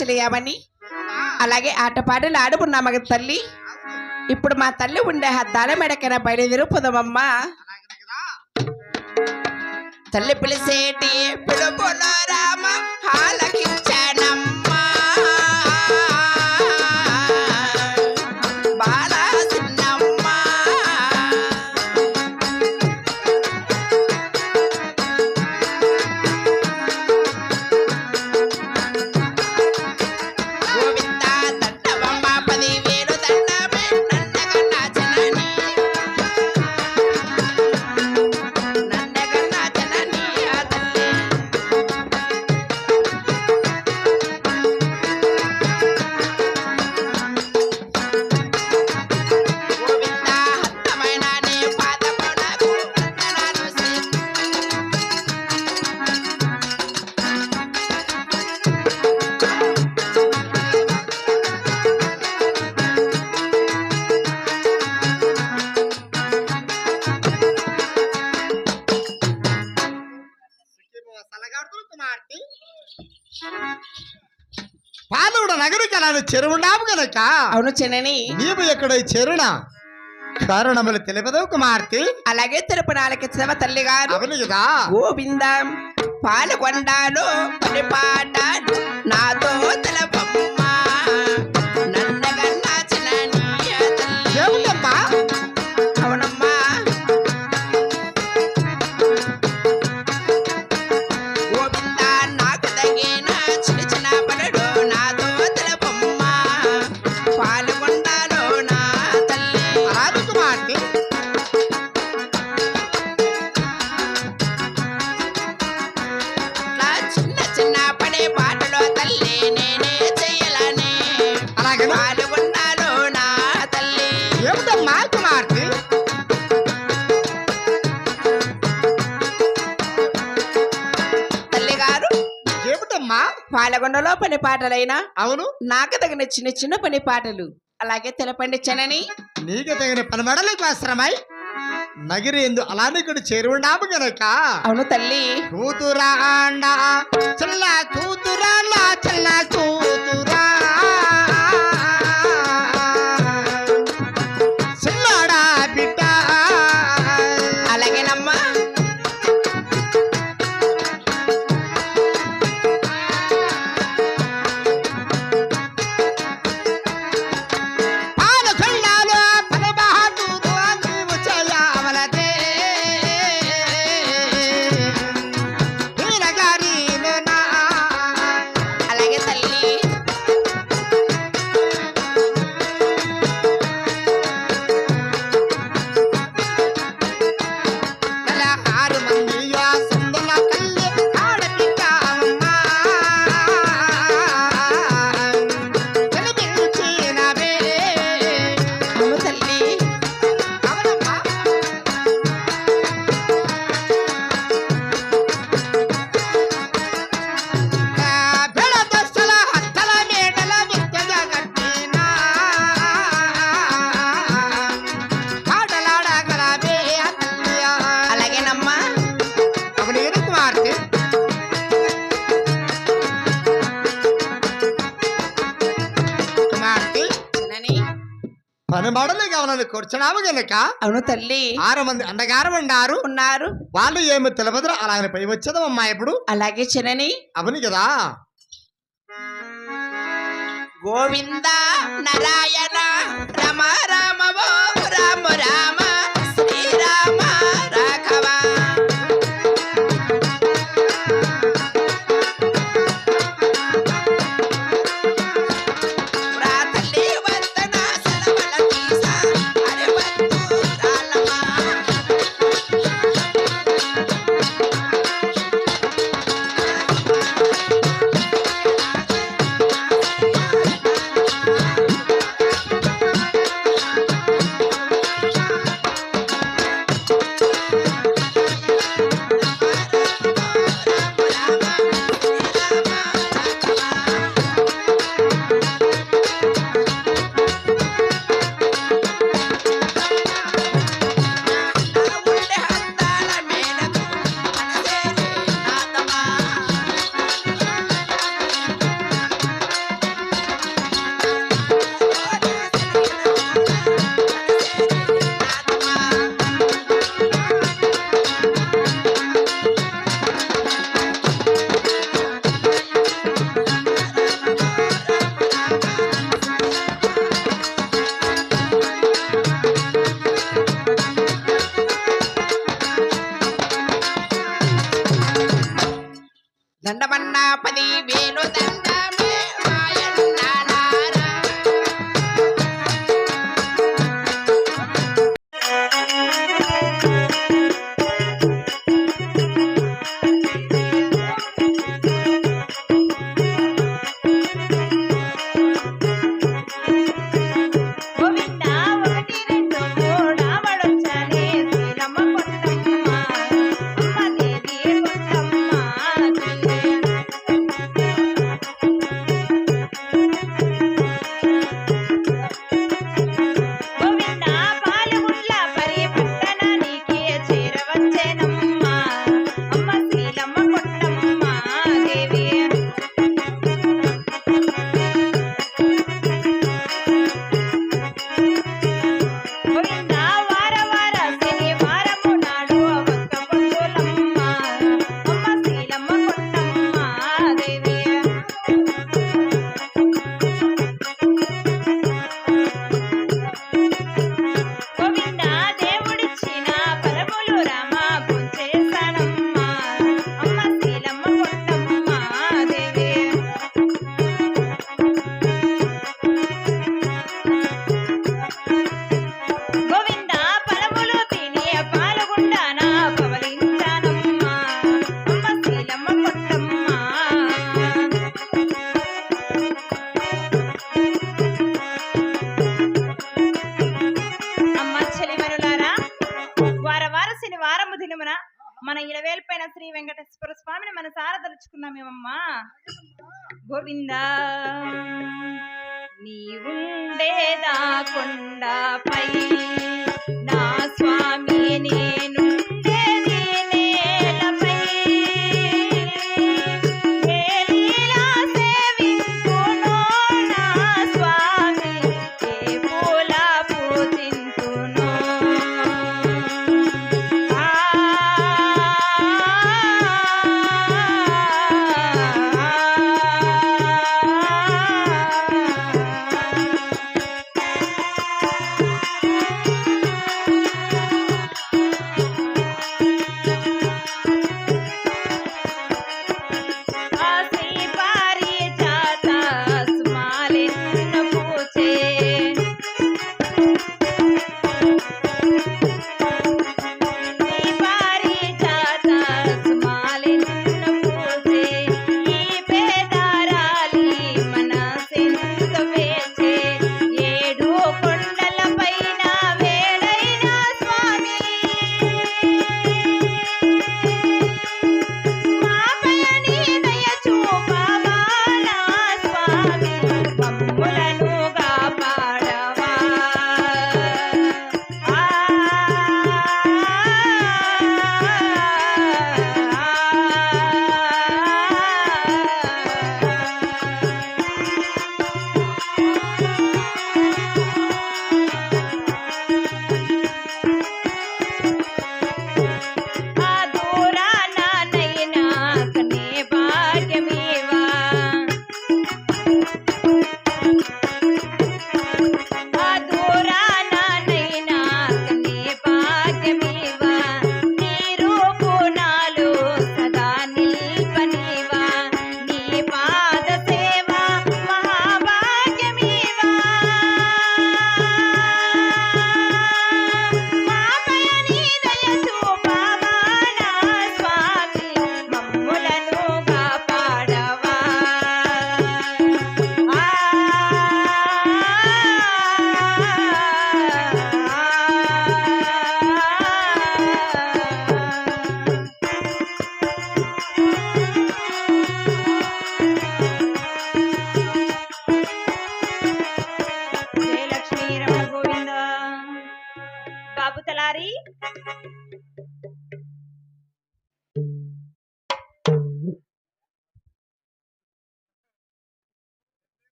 చేయమని అలాగే ఆటపాటలు ఆడుకున్నామ తల్లి. ఇప్పుడు మా తల్లి ఉండే హద్దాల మెడకన బయలుదేరుపుదమమ్మా. తల్లి పిలిసేటి పిలుపులో రామ హాలకించానమ్మా. పాలవుడ నగరికి అలా చెరువున్నాము గనక. అవును చెన్నని. నీవు ఎక్కడ చెరుణ కారణములు తెలియదు కుమార్తె. అలాగే తెలుపునాలకి చదవ తల్లి గారు. అవును కదా. గోవిందం పాలకొండాలో పని పాటలు నాతో తెలపమ్మా. నన్నగన్నా చిన్నని ఏముందమ్మా? అవునమ్మా. గోవింద నాకు తగిన చిన్న చిన్న పనులు నాతో తెలపమ్మా. పాలకొండాలో నా తల్లి. అలాగే కుమార్తె. చిన్న చిన్న పడే పాటలో తల్లి నేనే చెయ్యాలని. అలాగే పాల్గొన్నాలో నా తల్లి. ఏమిటమ్మా కుమార్తె? తల్లి గారు ఏమిటమ్మా? పాల్గొండలో పని పాటలైనా అవును నాకు తగిన చిన్న చిన్న పని పాటలు అలాగే తెలపండి చెనని. నీకు తగిన పనిమడలకు అవసరమై నగిరి ఎందు అలానే ఇక్కడ చేరున్నాము గనక. అవును తల్లి. కూతురా అండా చల్ల కూతురా చల్ల కూతురా చిల్లడా బిడ్డ. అలాగేనమ్మా. పాలకొండలో పరమహంతుడు నీవు చేయవలదే. వీరగారిలోనా. అలాగే తల్లి. పని మడలు గమనాన్ని కూర్చున్నాము గనక అవును తల్లి 6 మంది అండగారు ఉన్నారు. ఉన్నారు. వాళ్ళు ఏమి తెలియదు అలాగనే పై వచ్చేదా అమ్మా ఇప్పుడు. అలాగే చినని అవును కదా. గోవింద నారాయణ రమ రామ ఓ రామ రామ శ్రీరామ రాఘవ రాతల్లి వందన సలవల తీసా అరే బంధు రాలమా దండమన్నా 10,000 దండమే మాయన్నారా గోవిందా 1 2 3 ఆవడొచ్చనే శ్రీరమ్మ కొండమ్మ అమ్మ దేవి గోవిందా పాలగుండ్ల పరిపట్టణానికి చేరవచ్చేనమ్మ అమ్మ శ్రీరమ్మ కొండమ్మ దేవి గోవిందా వార వార శనివారము నాడు ఒక్క పొద్దులమ్మ అమ్మ శ్రీరమ్మ కొండమ్మ దేవి గోవిందా దేవుడిచ్చిన పరములు రామ పుంచేశానమ్మ అమ్మ శ్రీరమ్మ కొండమ్మ దేవి గోవిందా పరములు తిని పాల్గొండాన పవలించానమ్మ అమ్మ శ్రీరమ్మ కొండమ్మ అమ్మ చెలిమరులారా వార వార శనివారము దినమున మన ఇలవేల్పైన శ్రీ వెంకటేశ్వర స్వామిని మన సారదలుచుకున్నామేమమ్మా. గోవిందా నీవుండేదా కొండపై నా స్వామి నేనుండేది నేలపై ఏ లీలా సేవింతునో నా స్వామి ఏ పూల పూజింతునో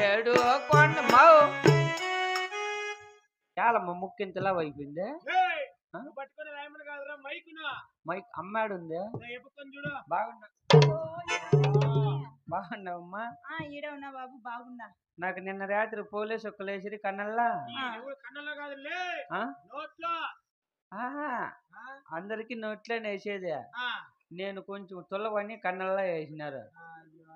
ఏడు కొండ మౌ చాలా ముక్కింతలా అయిపోయింది. పట్టుకుని రాయమని కాదురా మైకును మైక్ అమ్మాడు ఉంది. ఎప్పుకొని చూడు బాగున్నా బాగున్నావమ్మా. ఈడ ఉన్నా బాబు, బాగున్నా. నాకు నిన్న రాత్రి పోలీసు ఒక్కలేసిరి కన్నల్లా. కన్నులో కాదులే ఆ? నోట్లో. ఆహా, అందరికి నోట్లోనే వేసేది. ఆ, నేను కొంచెం తుల్లవని కన్నల్లా వేసినారు. అయ్యో.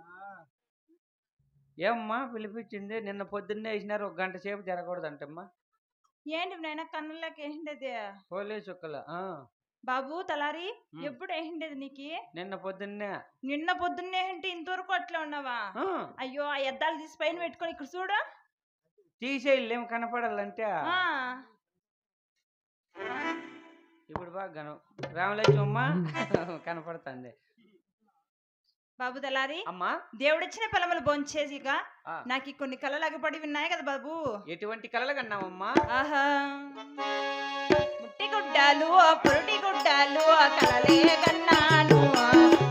ఏమ్మా పిలిపించింది? నిన్న పొద్దున్నే వేసినారు, 1 గంట సేపు జరగకూడదంటమ్మా. ఏంటి నాయన కన్నులకి ఏంటది పోలీసు ఒక్కల బాబు తలారి? ఎప్పుడు ఏంటది నీకు? నిన్న పొద్దున్నే. నిన్న పొద్దున్నే ఏంటి ఇంతవరకు అట్లా ఉన్నావా? ఆ, అయ్యో, ఆ ఎద్దాలు తీసి పైన పెట్టుకొని ఇక్కడ చూడు. తీసేయలేం కనపడాలంటే. ఆ ఇప్పుడు బాగా రామలక్ష్మమ్మ కనపడుతుంది. బాబు తలారి, అమ్మా దేవుడిచ్చిన పొలములు భోంచేసిగా ఆ. నాకు కొన్ని కళలు అగపడి ఉన్నాయి కదా బాబు. ఎటువంటి కలలు కన్నావమ్మా? ఆహా, ముట్టి గుడ్డాలు పురుటి గుడ్డాలు కలలే కన్నాను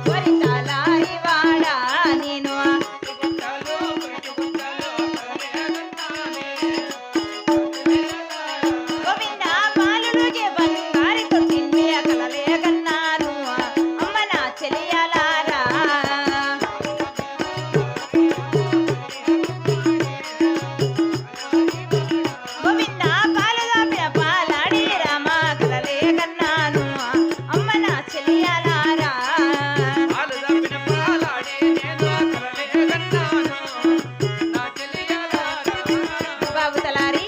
వరి తలారి వాడా నేను. గోవింద పాలులుగే బంగారి తొట్టిల్లి కలలే కన్నాను అమ్మ నా చెలియలారా. గోవింద పాలు దాపిన పాలాడి రామ కలలే కన్నాను అమ్మ నా చెలియలారా. బాబు తలారి,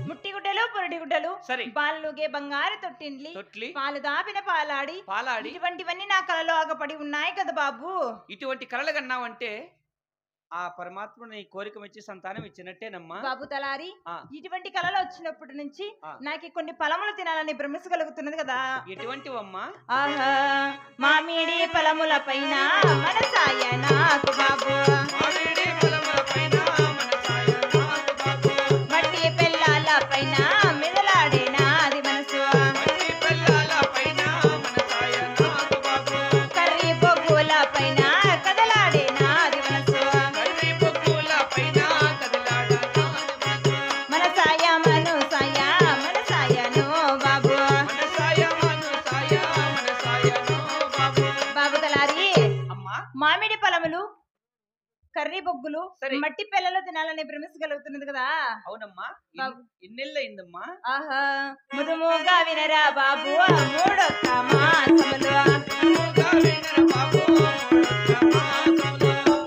ముట్టి గుడ్డలు పురటి గుడ్డలు సరే. బాలుగే బంగారు తొట్టిండ్లి తొట్లి పాలు దాపిన పాలాడి పాలాడి ఇటువంటివన్నీ నా కలలో ఆగపడి ఉన్నాయి కదా బాబు. ఇటువంటి కలలు కన్నావంటే ఆ పరమాత్మ నీ కోరిక మెచ్చి సంతానం ఇచ్చినట్టేనమ్మా. బాబు తలారి, ఆ. ఇటువంటి కళలు వచ్చినప్పటి నుంచి ఆ. నాకు కొన్ని ఫలములు తినాలని భ్రమించగలుగుతున్నది కదా. ఎటువంటివమ్మా? ఆహా, మామిడి ఫలముల పైన మనసాయ నాకు బాబు, మట్టి పిల్లల పైన మెదలాడే నాది మనసు, కర్రీ బొగ్గుల పైన కదలాడే నాది మనసు, మనసాయ మనుసాయ మనసాయను బాబు. బాబు తలారి, అమ్మా మామిడి ఫలములు కర్రీ బొగ్గులు సరే. మట్టి పిల్లలు తినాలని భ్రమించగలుగుతున్నది కదా. అవునమ్మా. బాబు. ఎన్నెళ్ళు అయిందమ్మా? ఆహా, ముదుముగా వినరా బాబు మూడొక్క మాసములు,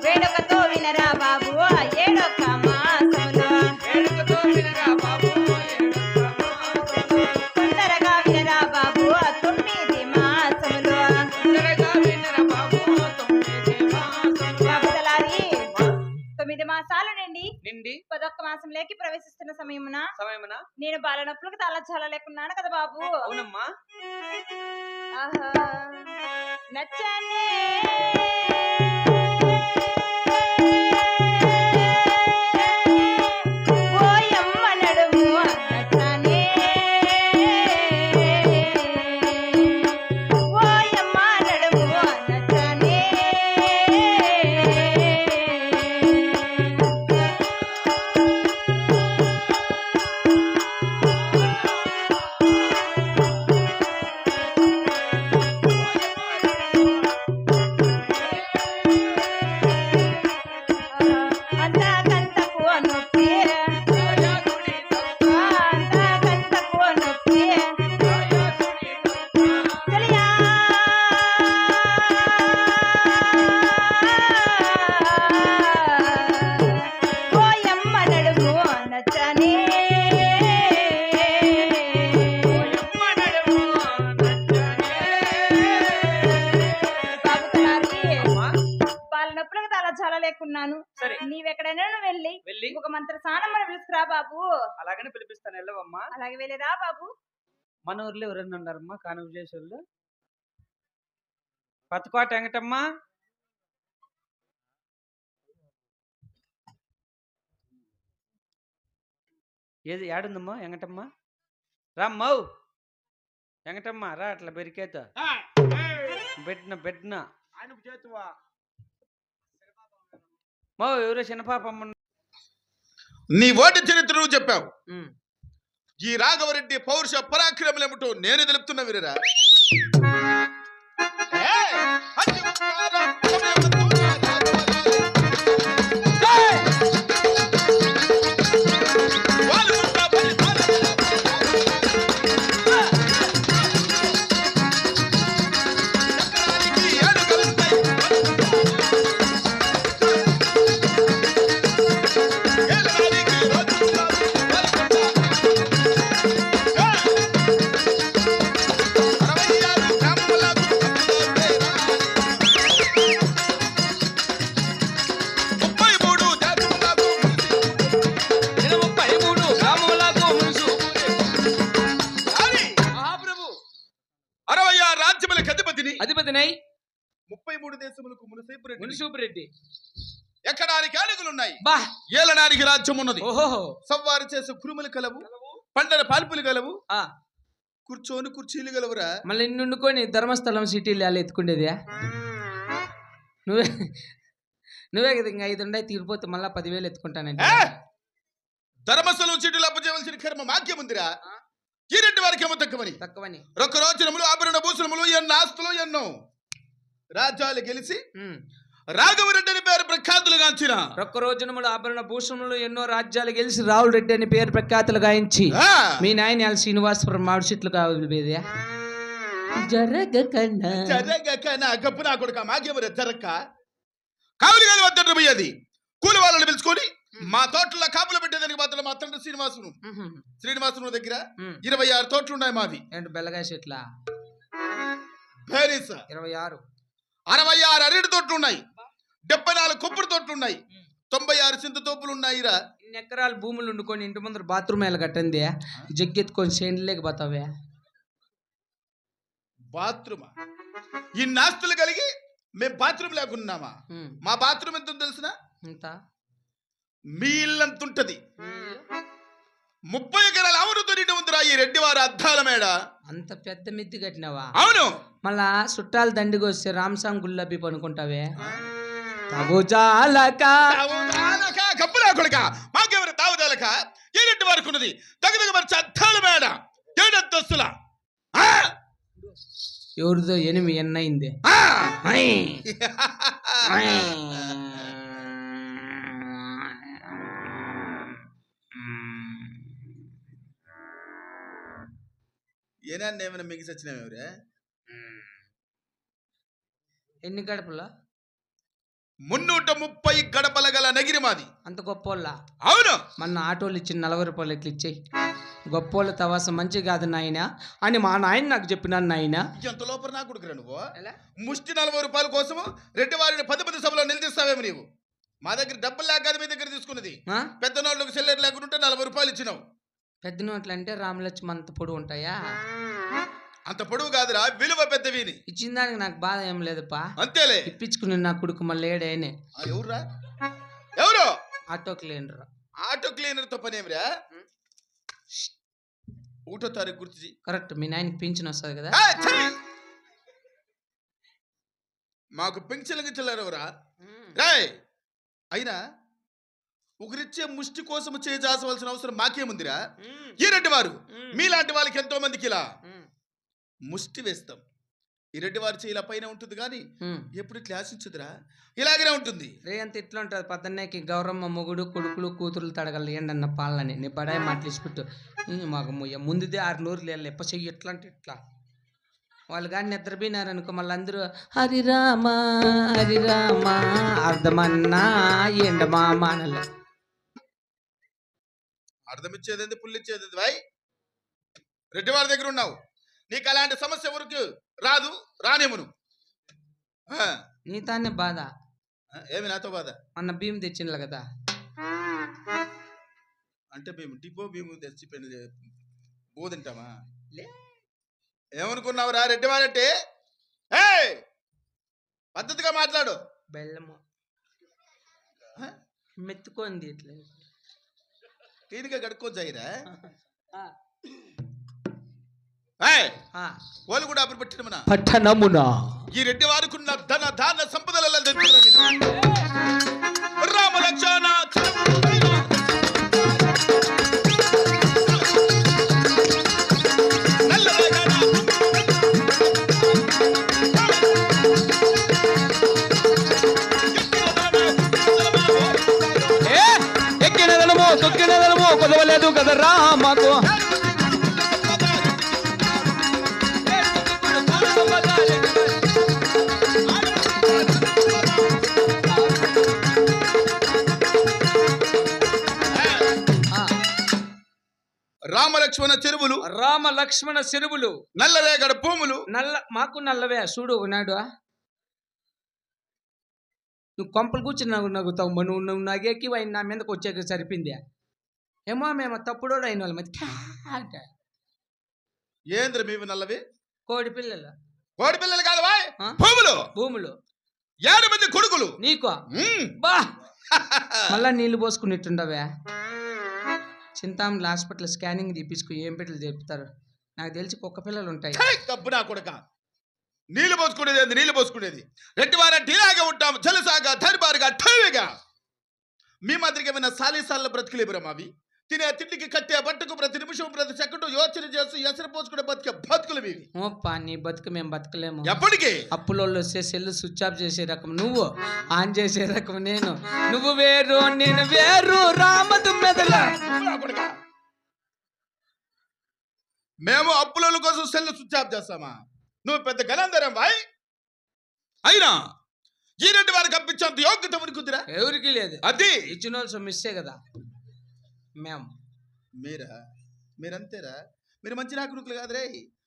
వేడుకతో వినరా బాబు ఏడొక్క మాసములు, తొందరగా వినరా బాబు 9 మాసములు. బాబు తలారి, 9 మాసాల నుండి నిండి 11 మాసంలోకి ప్రవేశిస్తున్న సమయమున సమయమున. నేను బాల నొప్పులకు తల చాలా లేకున్నాను కదా బాబు. అవునమ్మా. ఆహా, నచ్చనే ఓయమ్మ నడుము నచ్చనే, ఓయమ్మ నడుము నచ్చనే. అంతకంతకు నొప్పి, అంతకంతకు నొప్పి తెలియా. ఓయమ్మ నడుము నచ్చనే, బాబు తలారి, వాళ్ళ నొప్పులకు తల చాలా లేకున్నాను. సరే. నీవెక్కడైనా వెళ్ళి వెళ్ళి ఒక మంత్ర స్నానం మనం పిలుచుకురా బాబు. అలాగనే పిలిపిస్తాను. వెళ్ళవమ్మా. అలాగే వెళ్ళిరా బాబు. మన ఊర్లో ఎవరన్నా ఉన్నారమ్మా కాన్వర్జేషన్లు? పత్తికోట వెంకటమ్మ, ఏది ఏడుందమ్మా వెంకటమ్మ? రామ్మౌ వెంకటమ్మ రా, అట్లా బెరికేత బిడ్న ఆయనకు చేతువా మౌ ఎవరో చిన్నపాపమ్మ. నీ ఓటి చరిత్ర నువ్వు చెప్పావు. ఈ రాఘవరెడ్డి పౌరుష పరాక్రమలేమిటో నేను తెలుపుతున్న వీరరా. అధిపతినై 33 దేశములకు మునసైపురెడ్డి. మున్సూపురెడ్డి ఎక్కడానికి అడుగులున్నాయి, బా ఏలడానికి రాజ్యం ఉన్నది. ఓహో సవ్వారు చేసే కురుములు కలవు, పండల పాల్పులు కలవు, ఆ కూర్చోని కుర్చీలు కలవురా. మళ్ళీ నిన్నుకొని ధర్మస్థలం సిటీలు అలా ఎత్తుకుండేదా? నువ్వే నువ్వే కదా ఇంకా 5 ఉండే తీరిపోతే మళ్ళా 10,000 ఎత్తుకుంటానండి. ధర్మస్థలం సిటీలు అప్పచేయవలసిన కర్మ మాకేముందిరా? ఈ రెడ్డి వారికి ఏమో తక్కువని రొక్క రోజునములు ఆభరణ భూషణములు ఎన్నో ఆస్తులు ఎన్నో రాజ్యాలు గెలిచి రాఘవరెడ్డి అని పేరు ప్రఖ్యాతులు గాంచిన ఒక్క రోజునములు ఆభరణ భూషణములు ఎన్నో రాజ్యాలు గెలిచి రావుల రెడ్డి అని పేరు ప్రఖ్యాతులు గాయించి మీ నాయన ఎల్ శ్రీనివాసపురం మామిడి చెట్లు కావాలి జరగకనా గప్పు నా కొడుక మాకేమరా జరక్క కావులు కాదు వద్దంటే పోయేది. కూలి వాళ్ళని పిలుచుకొని మా తోటలో కాపులు పెట్టేదానికి మాత్రం మా తండ్రి శ్రీనివాసును దగ్గర 26 తోటలు ఉన్నాయి మావి. ఏంటి బెల్లగాయ చెట్ల 26 66 అరటి తోటలు ఉన్నాయి, 74 కొబ్బరి తోటలు ఉన్నాయి, 96 చింత తోపులు ఉన్నాయిరా. ఇన్ని ఎకరాలు భూములు వండుకొని ఇంటి ముందర బాత్రూమ్ ఎలా కట్టింది, జగ్గెత్తుకొని చేండ్లేక పోతావే. బాత్రూమ్ ఇన్ని ఆస్తులు కలిగి మేము బాత్రూమ్ లేకున్నామా? మా బాత్రూమ్ ఎంత తెలిసిన ఇంత మీ ఇల్లంత ఉంటది. 30 ఎకరాల ఆవులతో నిండి ఉందిరా ఈ రెడ్డి వారి అద్దాల మేడ. అంత పెద్ద మిద్ది కట్టినావా? అవును. మళ్ళా చుట్టాలు దండికి వస్తే రామసాంగ్ గుల్లబ్బి పనుకుంటావే. కప్పులా కొడుక మాకెవరు తావుదాలక ఈ రెడ్డి వారికి ఉన్నది దగ్గర మరిచి అద్దాల మేడ 7 అంతస్తుల. ఎవరిదో 8 ఎన్నయింది. ఏనాన్ని ఏమైనా మిగిసి వచ్చినావెవరే? ఎన్ని గడపలా? 330 గడపల గల నగిరి మాది. అంత గొప్పోళ్ళ? అవును. మొన్న ఆటోలు ఇచ్చిన 40 రూపాయలు ఎట్లా ఇచ్చాయి? గొప్పోళ్ళ తవాసం మంచి కాదు నాయన అని మా నాయన నాకు చెప్పినాను. నాయన ఎంత లోపల నా కొడుకురా నువ్వు? ముష్టి 40 రూపాయల కోసము రెడ్డి వారిని 10 సభలో నిలదీస్తావేమో నీవు. మా దగ్గర డబ్బులు లేక మీ దగ్గర తీసుకున్నది. పెద్ద నోట్లకు సెల్లర్ లేకుంటే 40 రూపాయలు ఇచ్చినావు. పెద్ద నోట్లు అంటే రామలక్ష్మి అంత పొడుగు ఉంటాయా? అంత పొడుగు కాదురా, విలువ పెద్దవిని. ఇచ్చిన దానికి నాకు బాధ ఏం లేదుపా. అంతేలే. ఇప్పించుకుని నా కొడుకు మళ్ళీ ఏడేనే. ఎవరురా? ఎవరు? Auto cleaner. ఆటో క్లీనర్ తో పనేమిరా? 1వ తారీఖు గుర్తు కరెక్ట్. మీ నాయనకి పింఛన్ వస్తుంది కదా? మాకు పింఛన్ గిచ్చలేరురా రాయ్. అయినా ఒకరిచ్చే ముష్టి కోసం చేయాల్సిన అవసరం మాకేముందిరా? ఈ రెడ్డి వారు మీలాంటి వాళ్ళకి ఎంతో మందికి ఇలా ముష్టి వేస్తాం. ఈ రెడ్డి వారి చేయి ఇలా పైన ఉంటుంది కానీ ఎప్పుడు ఇట్లా ఆశించదురా, ఇలాగనే ఉంటుంది. రే అంత ఇట్లా ఉంటుంది. పద్దన్నేకి గౌరమ్మ మొగుడు కొడుకులు కూతురులు తడగలు ఏండన్న పాలని నీ బడాయి మాటలిసిపెట్టు. మాకు ముందుదే 6 నూరులు వెళ్ళి ఎప్ప చెయ్యి ఎట్లా అంటే ఇట్లా. వాళ్ళు కానీ నిద్రపోయినారనుకో మళ్ళీ అందరూ హరిరామా హరిరామా అర్ధమన్నా ఎండమా మానలే. అర్థమిచ్చేది పుల్లిచ్చేది భాయ్. రెడ్డి వారి దగ్గర ఉన్నావు, నీకు అలాంటి సమస్య వరకు రాదు, రానేమును. నీతానే బాధ. ఏమి నాతో బాధ? అన్న భీము తెచ్చిండ్ల కదా. అంటే మేము డిపో భీము తెచ్చి బోధింటామా? ఏమనుకున్నావురా రెడ్డి వారంటే? పద్ధతిగా మాట్లాడు. బెల్లము హ? మెత్తుకుంది ఇట్లా. క్లీన్గా కడుక్కొని చేయరా? ఆ, ఆ. వాళ్ళు కూడా అప్పుడు పెట్టిన పట్టణమున ఈ రెడ్డి వారికి ఉన్న ధన ధాన సంపదలలో రామ లక్ష్మణ ఎక్కినదనము తొక్కినదనము కుదవలేదు కదరా మాకు. రామ లక్ష్మణ చెరువులు, రామ లక్ష్మణ చెరువులు, నల్లరేగడ భూములు. మాకు నల్లవే చూడు నాడు. నువ్వు కొంపలు కూర్చుని నవ్వుతావు. నువ్వు నగేకి ఆయన నా మీదకి వచ్చాక సరిపోయింది. ఏమో మేము తప్పుడు అయిన వాళ్ళ మధ్య ఏంద్ర మేము నల్లవి? కోడి పిల్లలు. కోడి పిల్లలు కాదు వాయ్, ఆ? భూములు. భూములు 7 మంది కొడుకులు. నీకు బా మళ్ళా నీళ్లు పోసుకున్నట్టుండవే. చింతామణి హాస్పిటల్ స్కానింగ్ తీపించుకు ఏం పెట్టలు చెప్తారు. నాకు తెలిసి కుక్క పిల్లలు ఉంటాయి. తప్పు నా కొడక. నీళ్లు పోసుకునేది ఏంది? నీళ్లు పోసుకునేది రెడ్డి వారంటే ఇలాగే ఉంటాం. జలసాగా ధరిబారుగా ఠేవిగా. మీ మాదిరిగా ఏమైనా సాలీసాల బ్రతుకులేబురా మావి. తినే తిండికి కట్టే బట్టకు ప్రతి నిమిషం ప్రతి సెకండ్ యోచన చేస్తూ ఎసరు పోసుకునే బతుకులు మీవి. ఓప్పా నీ బతుకు మేము బతకలేము. ఎప్పటికీ అప్పులోళ్ళు వచ్చే సెల్ స్విచ్ ఆఫ్ చేసే రకం నువ్వు, ఆన్ చేసే రకం నేను. నువ్వు వేరు నేను వేరు రామదు మెదల. మేము అప్పుల కోసం సెల్ స్విచ్ ఆఫ్ చేస్తామా? నువ్వు పెద్ద గలందరం బాయ్. అయినా ఈ రెడ్డి వారికి అప్పించేంత యోగ్యత ఉనికిందిరా? ఎవరికి లేదు. అది ఇచ్చిన వాళ్ళు మిస్సే కదా మేము. మీరంతేరా? మీరు మంచి నా కొడుకులు కాదురే.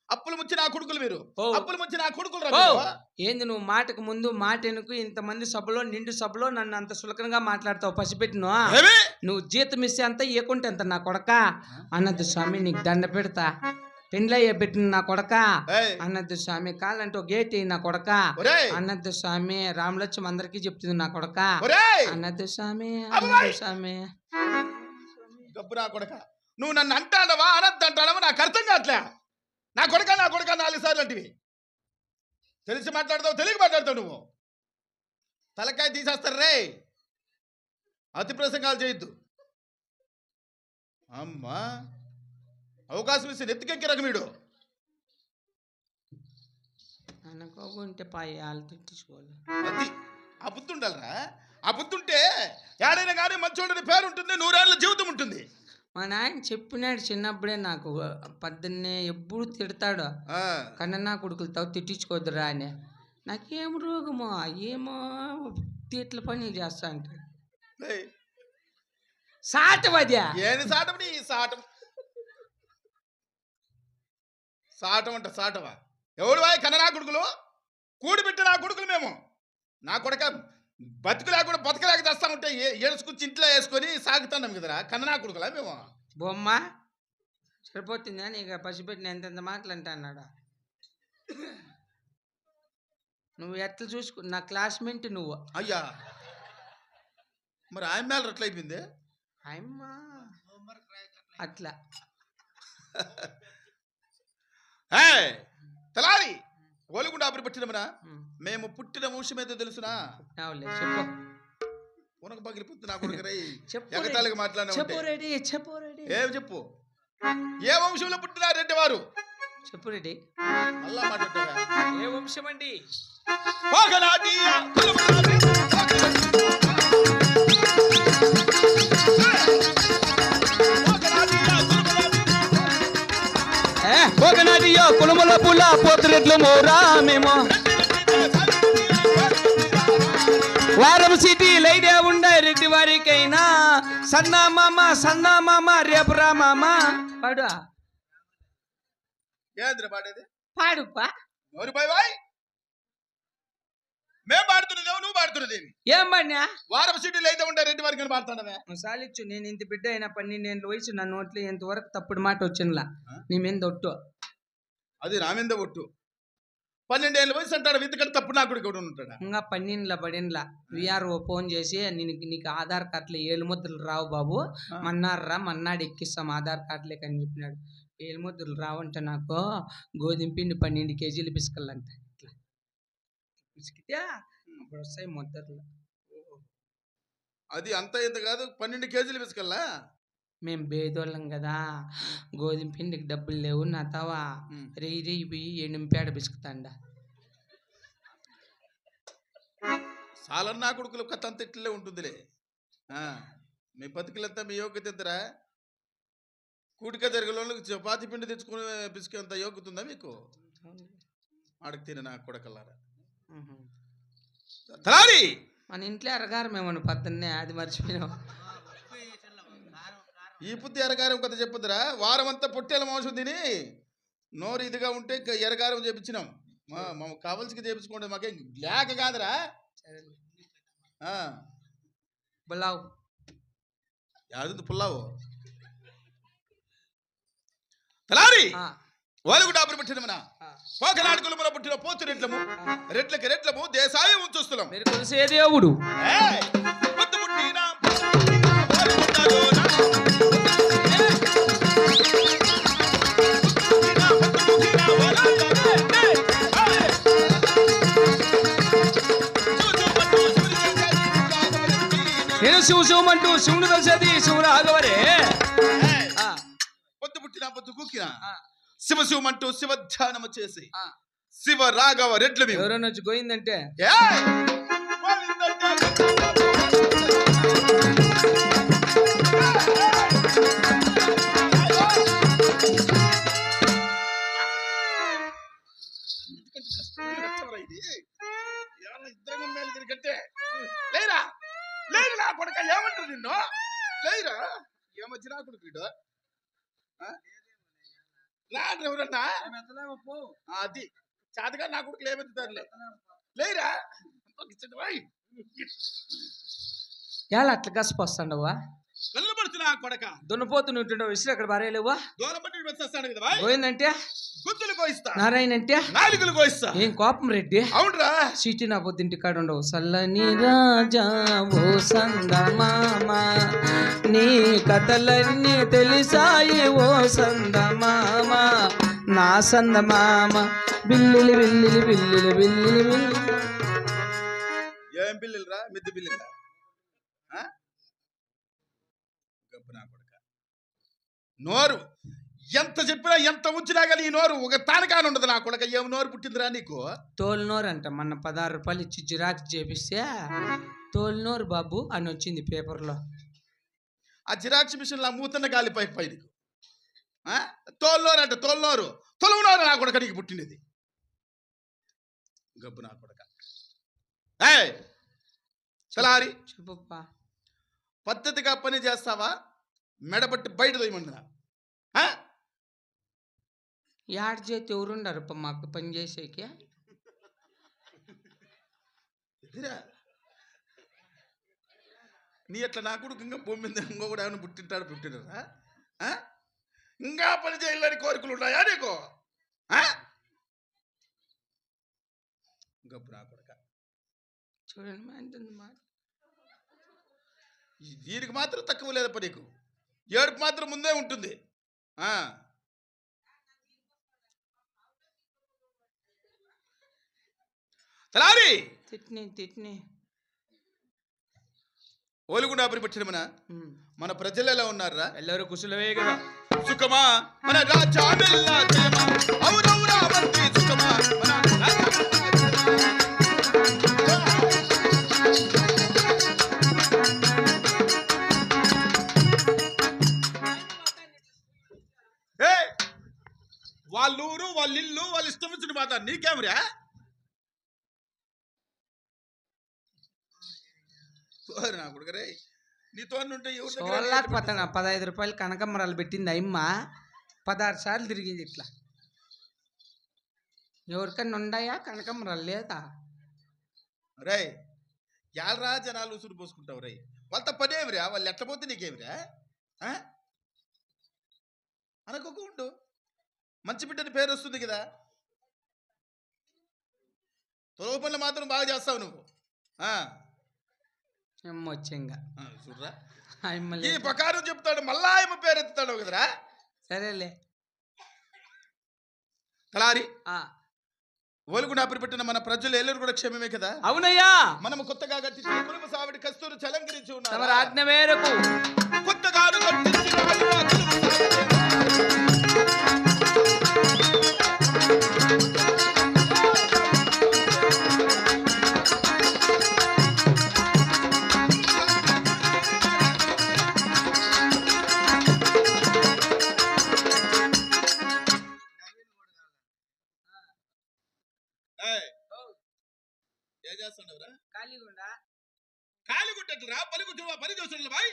అప్పులు ముంచి నా కొడుకులు మీరు. ఓ. అప్పులు ముంచి నా కొడుకులు ఓ, రా. ఏంది నువ్వు మాటకు ముందు మాట వెనుక ఇంతమంది సభలో నిండు సభలో నన్ను అంత సులకనగా మాట్లాడతావు పసిపెట్టిను. ఏమి? నువ్వు జీతం ఇస్తే అంత ఇవ్వకుంటే అంత నా కొడక అన్నది స్వామి. నీకు దండ పెడతా. పెండ్లయ్య పెట్టిన నా కొడక ఏయ్. అన్నది స్వామి. కాలంటే గేట్ నా కొడక ఒరేయ్. అన్నది స్వామి. రామలక్ష్మి అందరికీ చెప్తుంది నా కొడక ఒరేయ్. అన్నది స్వామి. అబ్బాయ్. అన్నది స్వామి. గబ్బు నా కొడక. నువ్వు నన్ను అంటాడవా అనద్దంటాడవా నాకు అర్థం కావట్లే. నా కొడక 4 సార్లు అంటివి. తెలిసి మాట్లాడతావు, తెలియక మాట్లాడతావు. నువ్వు తలకాయ తీసేస్తారు రే. అతి ప్రసంగాలు చేయొద్దు. అమ్మా అవకాశం ఇస్తే నెత్తికెక్కి రకమీడు. అనుకోకుంటే పాయాలు తిట్టించుకోవాలి. అది ఆ బుద్ధి ఉండాలరా. ఆ బుద్ధి ఉంటే ఏడైనా కానీ మంచోడని పేరు ఉంటుంది, 100 ఏళ్ళ జీవితం ఉంటుంది. మా నాయన చెప్పినాడు చిన్నప్పుడే నాకు. పొద్దున్నే ఎప్పుడు తిడతాడు. కన్నా కొడుకులతో తిట్టించుకోద్దురా అని. నాకేం రోగమో ఏమో తీట్ల పనులు చేస్తా అంటాడు. ఏయ్, సాటవద్యా ఏది సాటం? నీ సాటం సాటం అంట. సాటవా? ఎవడు వాయి కన్నా కొడుకులు? కూడిపెట్టి నా కొడుకులు మేము. నా కొడక బతుకు లేకుండా బతకలేక తెస్తా ఉంటే ఏడుచుకొచ్చి ఇంట్లో వేసుకొని సాగుతున్నాం కదరా. కన్నా కొడుకులా మేము? బొమ్మ సరిపోతుందా నీకు? పసిపెట్టిన ఎంతెంత మాటలు అంటే అన్నాడా. నువ్వు ఎట్లా చూసుకో. నా క్లాస్మేట్ నువ్వు. అయ్యా మరి ఆయన మేళ అట్లా అయిపోయింది. అమ్మా అట్లా తలారి ఓలుగుండా అప్పుడు పట్టినమరా. మేము పుట్టిన వంశం ఏదో తెలుసునా? చెప్పు. ఉనక పగిలిపోతుంది నా కొడుకు రై. చెప్పు ఎగతాళిగా మాట్లాడినా చెప్పు రెడీ. చెప్పు రెడీ. ఏం చెప్పు? ఏ వంశంలో పుట్టినారు రెడ్డి వారు? చెప్పు రెడీ. మళ్ళా మాట్లాడతారా? ఏ వంశం అండి? ఒకనాటియో కులముల పుల్ల పోతురెడ్లు మోరా మేము. వారం సిటీ లైడే ఉండే రెడ్డి వారికైనా సన్నా మామ రేపు రా మామ. పాడు ఏంద్ర పాడేది? పాడుపా. మేము పాడుతున్నదేమో నువ్వు పాడుతున్నదేమి? ఏం పడినా వారం సిటీలు అయితే ఉండే రెడ్డి వారికి పాడుతున్నావే. సాలిచ్చు. నేను ఇంత బిడ్డ అయినా 12 వయసు నా నోట్లో ఎంతవరకు తప్పుడు మాట వచ్చినలా నీ మీద ఒట్టు. అది నా మీద ఒట్టు. 12 ఏళ్ళ వయసు అంటాడు ఇంతకంటే తప్పుడు నా కొడుకు ఎవడు ఉంటాడా? ఇంకా 12 పడిండ్ల విఆర్ఓ ఫోన్ చేసి నీకు ఆధార్ కార్డులో 7 ముద్రలు రావు బాబు, మన్నారా మన్నాడు ఎక్కిస్తాం ఆధార్ కార్డులేక అని చెప్పినాడు. 7 ముద్రలు రావంటే నాకు గోధుమ పిండి 12 కేజీలు పిసుకల్లంట. ఇట్లా పిసికితే అప్పుడు వస్తాయి ముద్రలు. అది అంత ఇంత కాదు, 12 కేజీలు పిసుకల్లా. మేము బేదోళ్ళం కదా, గోధుమ పిండికి డబ్బులు లేవు, నా తవా రేయి పోయి ఎండుంపేడ పిసుకుతాండ. సాలన్న నా కొడుకులు కథ అంత ఇట్లే ఉంటుందిలే. మీ బతుకులంతా మీ యోగ్యత ఎంతరా? కూటిక జరిగే చపాతి పిండి తెచ్చుకుని పిసుకేంత యోగ్యత ఉందా మీకు? ఆడకి తిన నా కొడకల్లారా. తలారి మన ఇంట్లో ఎరగారం ఏమన్నా పొద్దున్నే, అది మర్చిపోయినావు. ఈ బుద్ధి ఎరగారం కథ చెప్పొద్దురా. వారం అంతా పొట్టేల మాంసం తిని నోరు ఇదిగా ఉంటే ఎరగారం చేపించినాం. మాకు కావాల్సి చేపించుకోండి, మాకేం లేక కాదురా. బులావు యాదు పుల్లావు తలారి వాళ్ళకు డాబులు పెట్టిన మన పోకనాడుకులు మన పుట్టిన పోతు రెట్లము, రెట్లకి రెట్లము దేశాయం ఉంచుస్తున్నాం. మీరు కొలిసే దేవుడు నేను శివశివమంటూ శివుడు కలిసేది శివుడు ఆగవరే. పొద్దు పుట్టిన పొద్దు కూకిన శివ శివమంటూ శివ ధ్యానము చేసి శివ రాఘవ రెడ్లు ఎవరైనా వచ్చి పోయిందంటే లేరా లేదు నా కొడుక ఏమంటారు నిన్ను? లేరా ఏమొచ్చి నా కొడుకు ఎవరన్నా అది చాతగా నా కొడుకులు ఏమెత్తుతారులే. లేరా ఎలా అట్లా కసిపోస్తాండవా? వెళ్ళబడుతున్నా కొడక దున్నపోతు ఉంటుండవు విసిరి అక్కడ బారేలేవా? దూరం బట్టి వచ్చేస్తాను కదా పోయిందంటే గుత్తులు కోయిస్తా, నారాయణ అంటే నాలుగులు కోయిస్తా. ఏం కోపం రెడ్డి? అవునరా సీటీ నా పొద్దుంటి కాడ ఉండవు. సల్లని రాజా ఓ సందమామ, నీ కథలన్నీ తెలిసాయి ఓ సందమామ, నా సందమామ బిల్లిలి బిల్లిలి బిల్లిలి బిల్లిలి బిల్లి. ఏం బిల్లురా? మిద్దు బిల్లురా? నోరు ఎంత చెప్పినా ఎంత ఉంచినా కానీ ఈ నోరు ఒక తానకాని ఉండదు నా కొడక. ఏం నోరు పుట్టిందిరా నీకు? తోలునోరు అంట. మొన్న 16 రూపాయలు ఇచ్చి జిరాక్స్ చేపిస్తే తోలునోరు బాబు అని వచ్చింది పేపర్లో. ఆ జిరాక్స్ మిషన్ మూతన్న గాలిపై పై నీకు తోలునోరు అంట. తోలునోరు తొలుగునోరు నా కొడక నీకు పుట్టినది. గబ్బు నా కొడక. సలారి చెప్పప్పా, పద్ధతిగా పని చేస్తావా? మెడబట్టి బయట దొయ్యమందిరా. యాడ్ చేతి ఎవరుండారు మాకు పని చేసేకి? నీ అట్లా నా కొడుకు ఇంకా భూమి మీద ఇంకో కూడా ఏమైనా పుట్టినారా? ఇంకా పని చేయాలని కోరికలు ఉన్నాయా నీకు? గబ్బు నా కొడక. చూడండి దీనికి మాత్రం తక్కువ లేదప్ప నీకు. ఏడుపు మాత్రం ముందే ఉంటుంది. తలారి తిట్ని ఓలుగుండా పట్టిన మన ప్రజలు ఎలా ఉన్నారా? ಎಲ್ಲರೂ ಕುಶಲವೇ కదా. సుఖమా మన రాజా అవునవునా మంత్రి సుఖమా వాళ్ళూరు వాళ్ళిల్లు వాళ్ళు ఇష్టం వచ్చిన మాట నీకేమరా? నా కొడుకరే నీతో ఉంటే 15 రూపాయలు కనకమ్మరాలు పెట్టింది అమ్మ. 16 సార్లు తిరిగింది ఇట్లా. ఎవరికన్నా ఉన్నాయా కనకమ్మరాలు? లేదా రే యాలరా జనాలు ఉసురు పోసుకుంటావు రే. వాళ్ళతో పనేమిరా? వాళ్ళు ఎట్లా పోతే నీకేమిరా? అనుకోక ఉండు, మంచి బిడ్డని పేరు వస్తుంది కదా. తొలగ పనులు మాత్రం బాగా చేస్తావు నువ్వు. వచ్చంగా చూడరా ఈ అమ్మలే ప్రకారం చెప్తాడు, మళ్ళా ఆయమ్మ పేరు ఎత్తుతాడు కదరా. సరేలే. తలారి ఆ ఓలుగు నాపిరి పెట్టిన మన ప్రజలు ఎల్లరు కూడా క్షేమమే కదా. అవునయ్యా, మనము కొత్తగా కట్టించిన కుటుంబ సావిడి కస్తూరు చలంకరించి తమ ఉన్నారు. ఆజ్ఞ మేరకు కొత్తగా కట్టించిన కుటుంబ ఏం చేస్తాడవరా? ఖాళీగా కాలి గుట్టట్లరా పని కూర్చోవా పని చూస్తుండ బాయ్.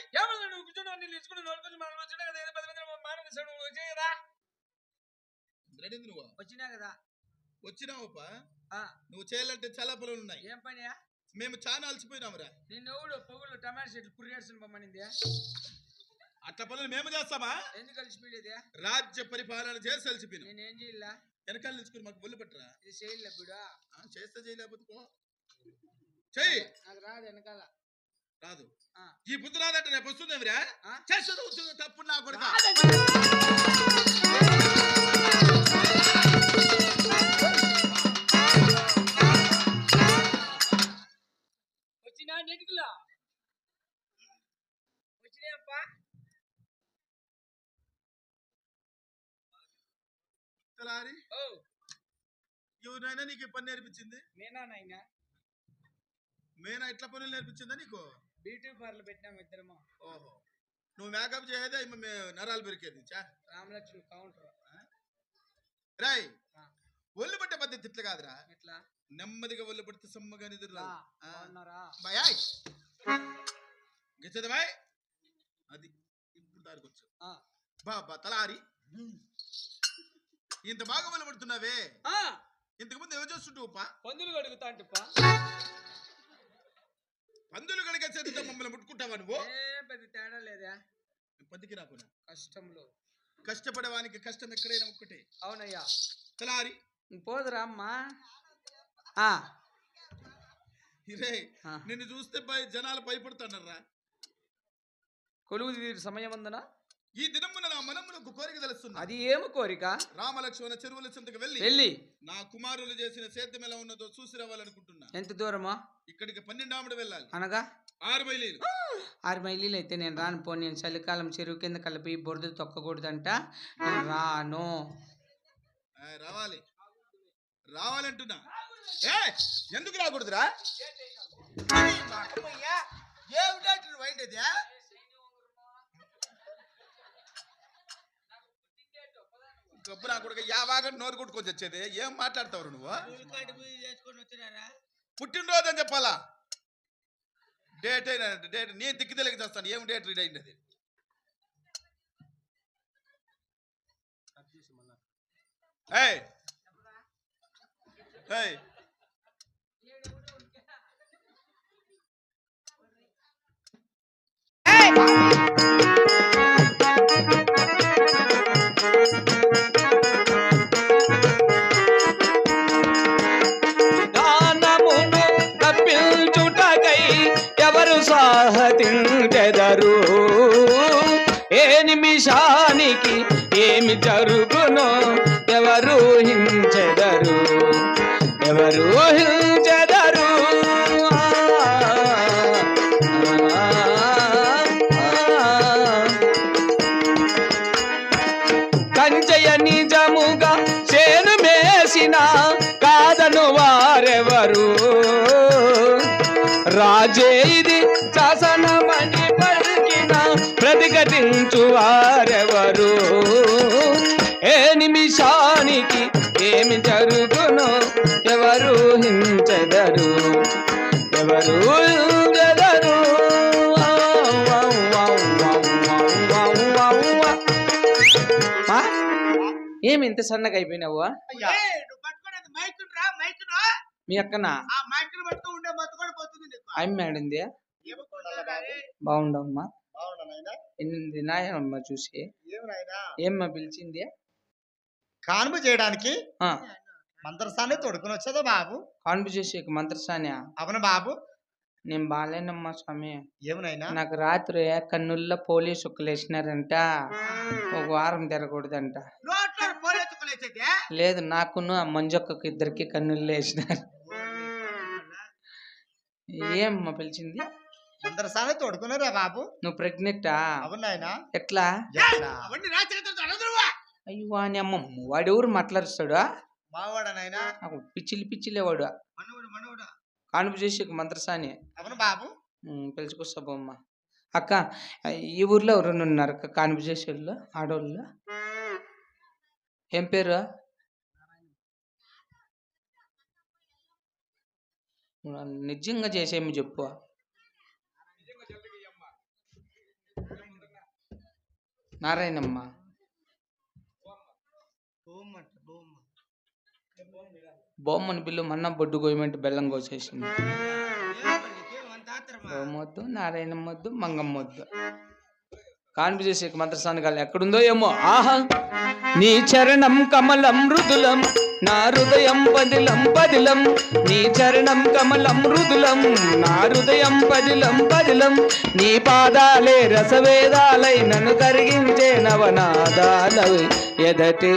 రెడీ నువ్వు వచ్చినా కదా. వచ్చినావప్పా. ఆ, నువ్వు చేయాలంటే చాలా పనులు ఉన్నాయి. ఏం పనియా? మేము చాలా అలసిపోయినామురా. నిన్నెవడు పొగులు టమాటా చెట్లు పురిగేడ్చిన పొమ్మనింది. అట్లా పనులు మేము చేస్తామా? ఎందుకు కలిసిపోయేది? రాజ్య పరిపాలన చేసి అలసిపోయినాం. నేనేం చేయాల? వెనకాల నిలుచుకుని మాకు ఒళ్ళు పట్టరా. ఇది చేయలే బిడా. చేస్తే చేయలేకపోతే చెయ్యి. నాకు రాదు వెనకాల. రాదు. ఆ. ఈ బుద్ధి రాదంటే రేపు వస్తుందేమిరా? ఆ? చేస్తుంది తప్పు నా కొడుక. వచ్చినా నెట్టుకులా వచ్చినాయప్పా. తలారి ఓ ఎవరైనా నీకు ఈ పని నేర్పించింది? నేనా నాయన? మేనా ఇట్లా పనులు నేర్పించిందా నీకు? బ్యూటీ పార్లర్ పెట్టినాం ఇద్దరము. ఓహో, నువ్వు మేకప్ చేయదే నరాలు పెరికేది. రామలక్ష్మి కౌంటర్. రాయ్ ఆ. ఒళ్ళు పట్టే పద్ధతి ఇట్లా కాదురా. ఎట్లా? నెమ్మదిగా ఒళ్ళు పడితే సమ్మగా నిద్ర రాదు. బాగున్నారా? బాయ్ గెచ్చదు బాయ్. అది ఇప్పుడు దారికొచ్చు. బాబా తలారి ఇంత బాగా ఒళ్ళు పడుతున్నావే, ఇంతకు ముందు ఎవరు చేస్తుంటా? పందులు కడుగుతా అంటప్పా. పందులు కడిగే చేతితో మమ్మల్ని ముట్టుకుంటావా నువ్వు? ఏం పెద్ద తేడా లేదా? పదికి రాకున్నా కష్టంలో కష్టపడేవానికి కష్టం ఎక్కడైనా ఒక్కటే. అవునయ్యా. తలారి పోదురా అమ్మా. ఇరే నిన్ను చూస్తే జనాలు భయపడుతున్నారా. కొలువు తీరు సమయం ఉందనా? ఈ దినమున నా మనమునకు కోరిక తెలుస్తుంది. అది ఏమి కోరిక? రామలక్ష్మణ చెరువుల చెంతకు వెళ్ళి నా కుమారులు చేసిన సేద్యం ఎలా ఉన్నదో చూసి రావాలనుకుంటున్నా. ఎంత దూరమా? ఇక్కడికి 12 ఆమడ వెళ్ళాలి. అనగా 6 మైలీలు. 6 మైలీలు అయితే నేను రాను. పోనీ నేను చలికాలం చెరువు కింద కలిపి బొరద తొక్కకూడదంట. నేను రాను. రావాలి రావాలంటున్నా. ఎందుకు రాకూడదురా? గబ్బు నా కొడుకు యావాగా నోరు కొట్టుకొని వచ్చేది. ఏం మాట్లాడతావు నువ్వు? పుట్టినరోజు అని చెప్పాలా? డేట్ అయినా డేట్ నేను తిక్కి తెలియక చేస్తాను. ఏం డేట్ రీడ్ అయింది? గానమును తప్పించుటకై ఎవరు సాహతించెదరు? ఏ నిమిషానికి ఏమి జరుగునో ఎవరు హించెదరు? ఎవరు హించెదరు? కంచయ నిజముగా చేను మేసిన కాదను వారెవరు? రాజే ఇది శాసనమని పలికిన ప్రతిఘటించు వారెవరు? ఏ నిమిషానికి ఏమి జరుగునో ఎవరు హించెదరు? ఎవరు హించెదరు? ఏమి ఇంత సన్నగా అయిపోయినావు? మీ అక్కనా? అమ్మ ఆడింది. బాగుండమ్మా. ఎన్ని నాయనమ్మా చూసి ఏమ్మా పిలిచింది? కానుమ చేయడానికి మంత్రసాన్ని తొడుకుని వచ్చేదా బాబు? కాన్ఫ్యూజేషన్ మంత్రసాని అవును బాబు. నేను బాలేనమ్మా స్వామి. ఏమనైనా? నాకు రాత్రి కన్నుల్లో పోలీసు వేసినారంట. ఒక వారం తిరగకూడదంట. లేదు, నాకును ఆ మంజొక్కకు ఇద్దరికి కన్నుల్లో వేసినారు. ఏమ్మా పిలిచింది? మంత్రసాన్ని తొడుకున్నారా బాబు? నువ్వు ప్రెగ్నెంటా? అవునాయనా? ఎట్లా? అయ్యో వాని అమ్మమ్మ వాడెవరు మాట్లాడుస్తాడు? మావాడనైనా? పిచ్చిలే వాడు. కాన్ఫ్యూజేషన్ మంత్రసాని. అవును బాబు. పిలుచుకొస్తా బొమ్మ. అక్క, ఈ ఊర్లో ఎవరైనా ఉన్నారు అక్క కాన్ఫ్యూజేషన్లో ఆడవాళ్ళు? ఏం పేరు? నిజంగా చేసేమి చెప్పు. నారాయణమ్మ. బొమ్మని పిల్లు మన్న బొడ్డు గోయమంటే బెల్లం కోసేసింది. బొమ్మొద్దు, నారాయణమ్మ వద్దు, మంగమ్మ వద్దు. కాన్ఫ్యూజేషన్ మంత్రస్థానం కాదు ఎక్కడుందో ఏమో. ఆహా, నీ చరణం కమలం మృదులం, నా హృదయం పదిలం పదిలం. నీ చరణం కమలం మృదులం, నా హృదయం పదిలం పదిలం. నీ పాదాలే రసవేదాలై నన్ను కరిగించే నవనాదాలవి. ఎదటి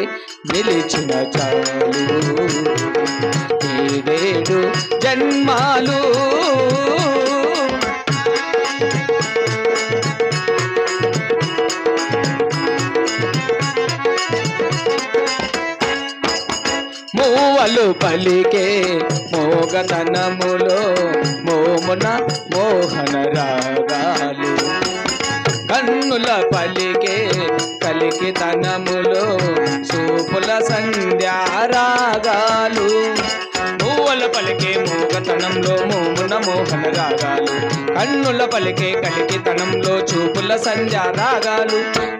నిలిచిన చాలు ఏడేడు జన్మాలు. మూవలు పలికే మోగతనములో మోమున మోహన రాగాలు. కన్నుల పలికే కలికితనములో చూపుల సంధ్యారాగాలు. మూవల పలికే మోగతనంలో మోమున మోహన రాగాలు. కన్నుల పలికే కలికితనంలో చూపుల సంధ్యారాగాలు.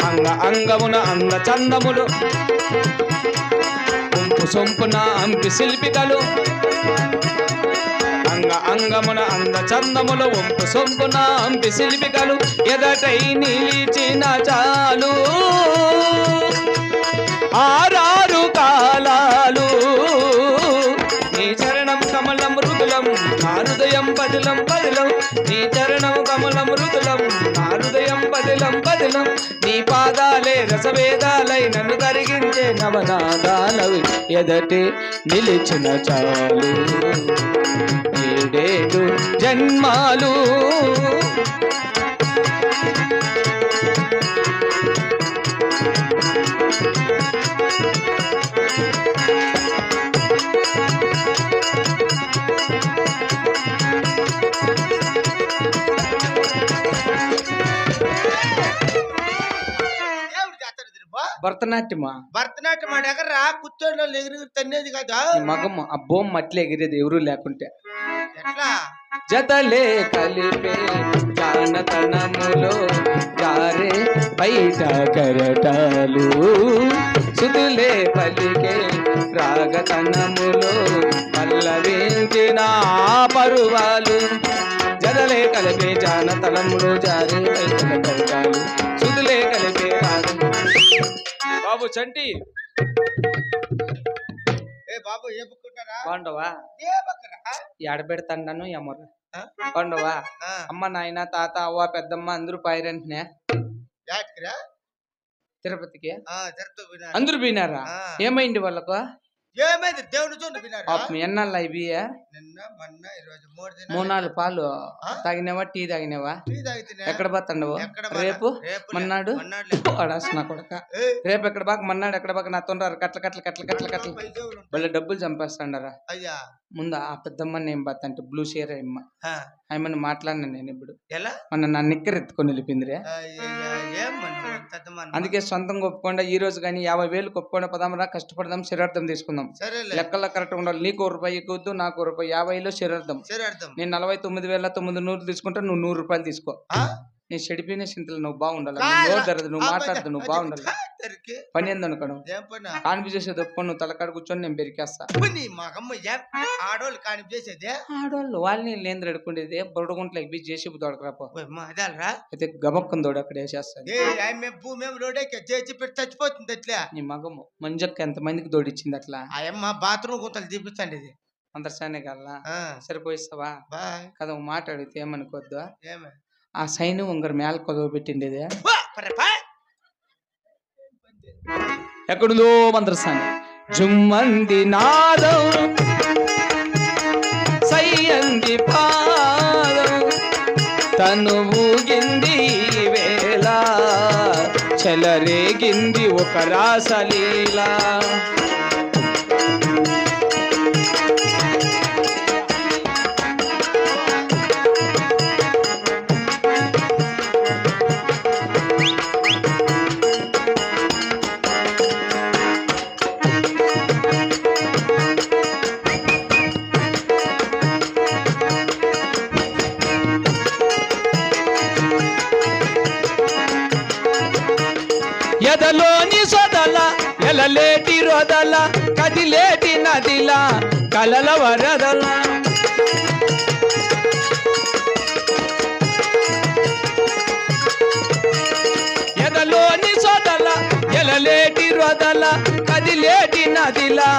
అంగ అంగమున అంగ చందములు సొంపున అంపి శిల్పికలు. అంగ అంగమున అంద చందములు వంపు సొంపున అంపి శిల్పికలు. ఎదటై నిలిచిన చాలు ఆరారు కాలాలు. నీ చరణం కమలం మృదులం, నా హృదయం పదిలం పదిలం. నీ చరణం కమలం మృదులం, నా హృదయం పదిలం పదిలం. నీ పాదాలే రసవేదాలై నన్ను కరిగించే నవనాదాలవి. ఎదటి నిలిచిన చాలు ఏడేడు జన్మాలు. భరతనాట్యమా? భరతనాట్యం ఆడగరా కూర్చోండి ఎగిరి తన్నేది కదా. మగమ్మ అబ్బో మట్లే ఎగిరేది ఎవరు లేకుంటే. ఎట్లా? జతలే కలిపే జానతనములో జారే బయట కరటాలు. సుదులే పలికే రాగతనములో పల్లవించిన పరువాలు. జతలే కలిపే జానతనములో జారే బయట కరటాలు. సుదులే కలిపే బాబు చంటి. ఏ బాబు ఏ బుక్కుంటారా? బాగుండవా? ఏ బుక్కరా? ఎడబెడతాను ఎమ్మరు. బాగుండవా? అమ్మ నాయన తాత అవ్వ పెద్దమ్మ అందరూ పాయిరంటనే యాట్కిరా? తిరుపతికి జరుగుతూ అందరూ పోయినారా? ఏమైంది వాళ్ళకు? ఏమైంది? దేవుడు చూడండి వినారా? పాపం ఎన్నాళ్ళు ఇవి? నిన్న మొన్న ఈరోజు 3 దినాలు. 3-4 పాలు తాగినావా? టీ తాగినావా? టీ తాగితేనే. ఎక్కడ పోతాండవు? ఎక్కడ రేపు రేపు మన్నాడు మన్నాడులే. అడాసిన కొడక. ఏయ్, రేపు ఎక్కడ బాగా మన్నాడు ఎక్కడ బాగా నాతో కట్ల కట్ల కట్ల కట్ల కట్ల పైసలు ఉంటాయి. వాళ్ళ డబ్బులు చంపేస్తాండారా? అయ్యా ముందు ఆ పెద్దమ్మని ఏం బాతంటే బ్లూ షేర్ అయ్యమ్మ ఆ, ఆయమ్మని మాట్లాడినా నేను ఇప్పుడు. ఎలా? మొన్న నా నిక్కర్ ఎత్తుకొని వెళ్ళిపోయిందిరే. అయ్యయ్యా, ఏం మనం పెద్దమ్మ. అందుకే సొంతంగా ఒప్పుకుండా ఈ రోజు కానీ 50,000 ఒప్పుకుండా పదామరా కష్టపడదాం శరీరార్థం తీసుకుందాం. సరేలే. లెక్కల్లో కరెక్ట్ ఉండాలి. నీకు రూపాయి ఎక్కువద్దు నాకు రూపాయి 50లో శరీరార్థం. సరే అర్థం. నేను 49,900 తీసుకుంటా, నువ్వు 100 రూపాయలు తీసుకో. ఆ? నేను చెడిపోయిన చింతలు నువ్వు బాగుండాలి కాదు. నోరు తెరదు నువ్వు అబ్బా, మాట్లాడదు నువ్వు బాగుండాలి తెరికి. పని ఏందనుకోను ఏం పని? కాన్పి చేసేది ఒప్పుకొని నువ్వు తలకాడ కూర్చొని నేను బెరికేస్తా నీ మగమ్మ ఆడోళ్ళు కాని చేసేదే ఆడవాళ్ళు వాళ్ళని లేని రెడుకుండేది బుడగుంట్లో ఎగ్బి జేసీ తోడకరాపో అదాలరా అయితే గబక్కని తోడు అక్కడ వేసేస్తాను మేము రోడ్డే చేసి పెట్టి చచ్చిపోతుంది అట్లా నీ మగము మంజక్క ఎంతమందికి తోడిచ్చింది అట్లా ఆయమ్మ బాత్రూమ్ గుంతలు చూపించండి ఇది అందరిసానే కల్లా ఆ, సరిపోయిస్తావా బాయ్ కదా ఒక మాట అడిగితే ఏమనుకోద్దు ఏమే ఆ సైన్ ఉంగరు మేల కొదవ పెట్టిండేది ఎక్కడుందో మంత్రసాని జుమ్మంది నాదం సయ్యంది పాదం తను ఊగింది ఈ వేళ చెలరేగింది ఒక రాసలీలా ఎదలోని సొదల ఎలలేటి రొదల కదిలేటి నదిలా కలల వరదల ఎదలోని సొదల ఎలలేటి రొదల కదిలేటి నదిలా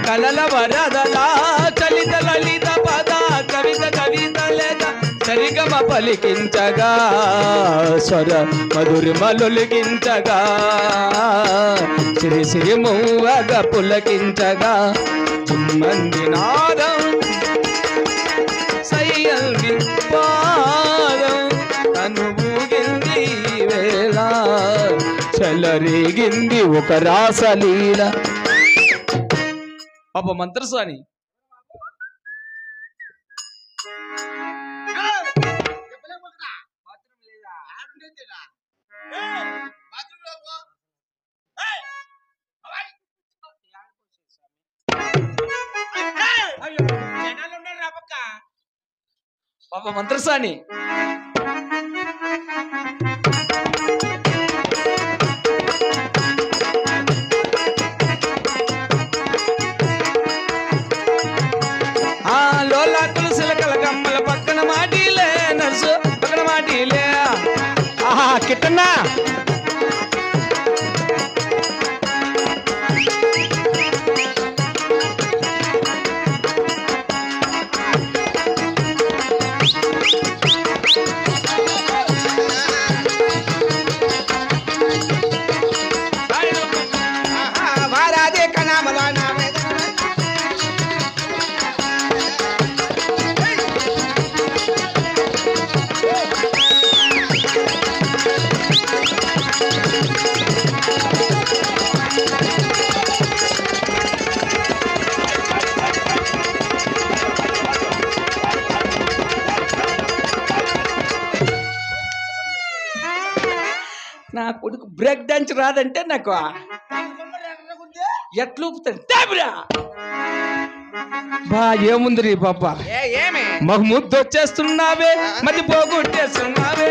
కలల వరదల చలిత లలిత పద కవిత కవిత లేక సరిగమ పలికించగా స్వర మధురిమలొలికించగా సిరి సిరి మూవగా పులకించగా చుమ్మంది నాదం సయ్యంది పాదం తను ఊగింది ఈ వేళ చెలరేగింది ఒక రాసలీల పాప మంత్రస్వామి జనాలు ఉన్నారు రా పక్క. పాప మంత్రసాని ఆ లోలా తులసిల కలగమ్మల పక్కన మాటిలే నర్సు పక్కన మాటిలే ఆహా కిట్టన్నా వారాదే కనామలా నామే నా కొడుకు బ్రేక్ డాన్స్ రాదంటే నాకు ఎట్లా ఊపుతాడు టాబ్రా. బా ఏముంది రీ పాప ఏమే మాకు ముద్దు వచ్చేస్తున్నావే మధ్య పోగొట్టేస్తున్నావే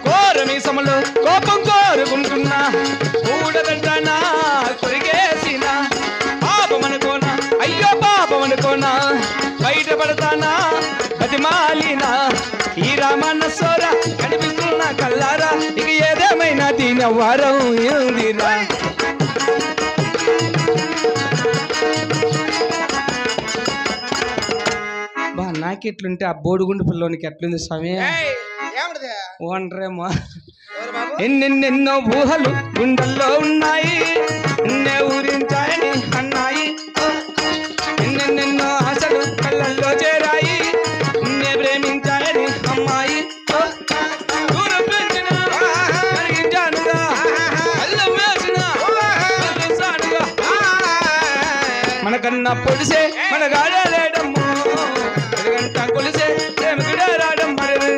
కోరమీసములు కోపం కోరుకుంటున్నా కూడదంటానా కొరిగేసిన పాపమనుకోనా అయ్యో పాపమనుకోనా బయటపడతానా బతిమాలినా ఈ రామన్న సోర కనిపిస్తున్నా కల్లారా ఇక ఏదేమైనా దీనవారం ఏందిరా బా నాకెట్లుంటే ఆ బోడుగుండు పిల్లోనికి ఎట్లుంది స్వామి ఓనరేమో ఎన్నెన్నెన్నో ఊహలు గుండెల్లో ఉన్నాయి నిన్నే ఊరించాయని అన్నాయి ఎన్నెన్నెన్నో ఆశలు కళ్ళల్లో చేరాయి నిన్నే ప్రేమించాయని అమ్మాయి దూరం పెంచినా, కరిగించానుగా, అల్లం వేసినా, కలుసానుగా. మనకన్నా పొడిసే మన గాడేడమ్మో గంట కొలిసే ప్రేమకిడే రాడం మరి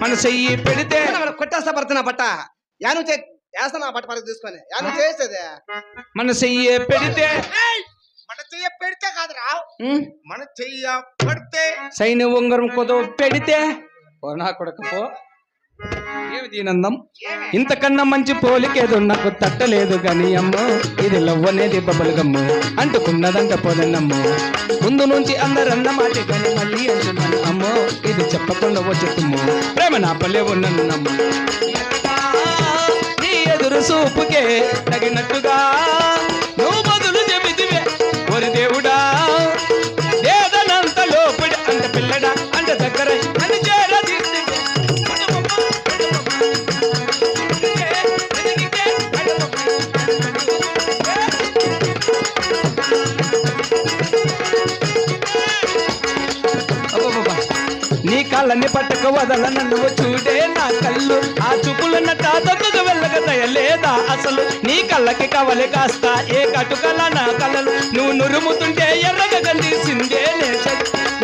మన చెయ్యి పెడితే కొట్టేస్తా పడుతున్నా పట్ట యాను వేస్తాను ఆ పట్టు పరకు తీసుకొని నువ్వు చేసేది మన చెయ్యి పెడితే మన చెయ్య పెడితే కాదురా, ఉమ్, మన చెయ్య పడితే. సైన్య ఉంగరం కొదవ పెడితే ఓ నా కొడకపో. ఏమి దీనందం, ఇంతకన్నా మంచి పోలికేదో నాకు తట్టలేదు కానీ అమ్మో, ఇది లవ్ అనేది బబుల్ గమ్ము అంటుకున్నదంట పోదన్నమ్ము. ముందు నుంచి అందరన్న మాట కానీ మళ్ళీ అంటున్నాను అమ్మో, ఇది చెప్పకుండా వచ్చేతుమ్ము ప్రేమ నా పల్లె ఉన్నను నమ్ము. నీ ఎదురు చూపుకే తగినట్టుగా నువ్వు బదులు చెబితివే ఒరి దేవుడా, వేదనంత లోపడి అంత పిల్లడా అంత దగ్గర అని చేరా నీ కళ్ళని పట్టక వదలన నువ్వు చూడే నా కళ్ళు, ఆ చూపులన్న తాతకు వెళ్ళక దయలేదా అసలు. నీ కళ్ళకి కవలి కాస్త ఏ కటుకల నా కళ్ళలు, నువ్వు నురుముతుంటే ఎర్రగా కనిసిందే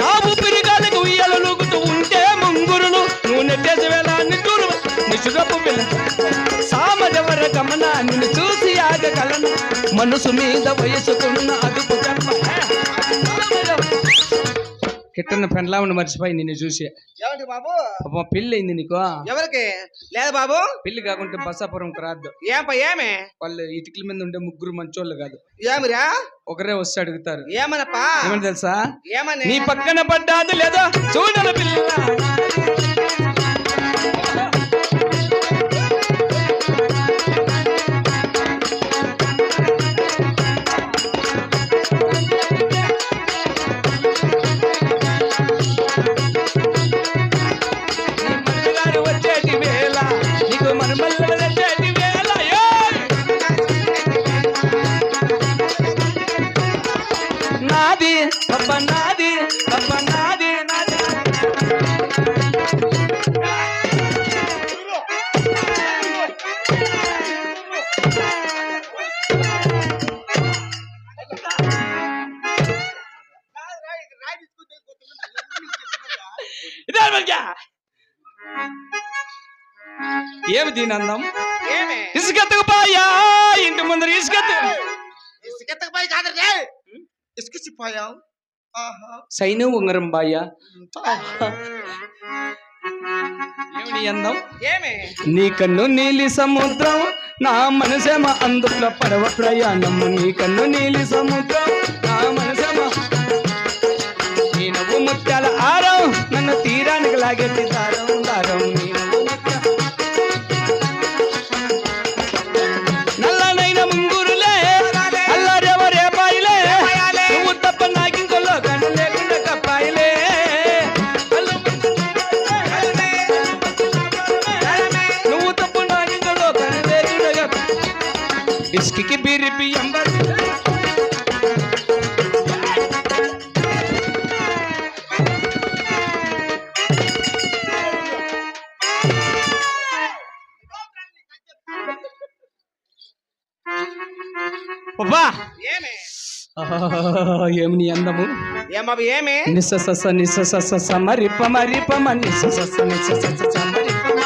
నా ఊపిరి గాలికి ఉయ్యలు లూగుతూ ఉంటే ముంగురులు, నువ్వు నెట్టేసి వేళ నిట్టూరు నిసురపు పిల్ల సామజవర గమన నిన్ను చూసి ఆగగలను, మనసు మీద వయసుకున్న అదుపు చెప్ప కిట్టన్న పెండ్లామని మర్చిపోయి నిన్ను చూసి. ఏమండి బాబు అబ్బా పెళ్ళి అయింది నీకు? ఎవరికి లేదు బాబు. పెళ్లి కాకుంటే బసాపురంకి రాద్దు. ఏమే వాళ్ళు ఇటుకల మీద ఉండే ముగ్గురు మంచోళ్ళు కాదు, ఏమిరా ఒకరే వస్తే అడుగుతారు. ఏమనప్పా ఏమని తెలుసా, ఏమని నీ పక్కన పడ్డాది లేదా చూడన పిల్ల. వచ్చేటి వేళ నీకు మనమల్ల వచ్చేటి వేళ నాది అబ్బ నాది అబ్బ నాది నాది. ఏమి దీని అందం, ఇసుకెత్తకు పాయా ఇంటి ముందర ఇసుకెత్తకు పోయి కాదురా, ఇసుకిసిపోయాం. సైను ఉంగరం బాయ్యా. ఏమి అందం, నీ కన్ను నీలి సముద్రం నా మనసేమ అందులో పడవ ప్రయాణం. నీ కన్ను నీలి సముద్రం నా మనసేమ, నీ నవ్వు ముత్యాల ఆరం నన్ను తీరానికి లాగెట్టి దారం దారం. నీ నవ్వు నల్లనైన ముంగురులే అల్లారెవరే పాయిలే, నువ్వు తప్ప నాకింకొల్లో కన్ను లేకుండా కప్పాయిలే. నువ్వు తప్ప నాకింకొల్లో కన్ను లేకుండా ఇసుకి బిరిపి ఎంబర్. ఏమి నీ అందము, ఏమే నిస్స నిస్స మరిప మరిపమ నిస్స నిస్స మరిపమ.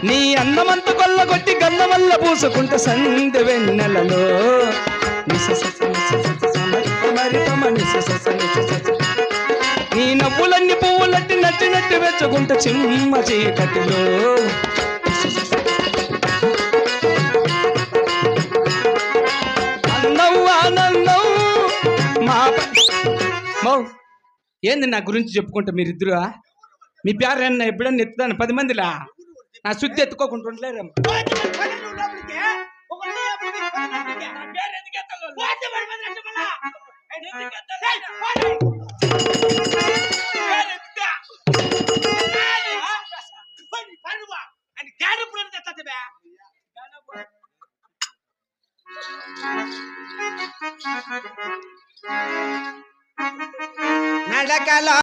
నీ అన్నమంత కొల్లగొట్టి గన్న వల్ల పూసుకుంటే సందె వెన్నెలలో నీ నవ్వులన్నీ పువ్వులట్టి నట్టి నట్టి వెచ్చుకుంటే చిమ్మ చీకటిలో. ఆనందం మా ఏంది నా గురించి చెప్పుకుంటా మీరిద్దరు? మీ పేరు అన్న ఎప్పుడన్నా ఎత్తుదాను 10 మందిలా, నా శుద్ధి ఎత్తుకోకుండా ఉండలేరేమో. నడకలో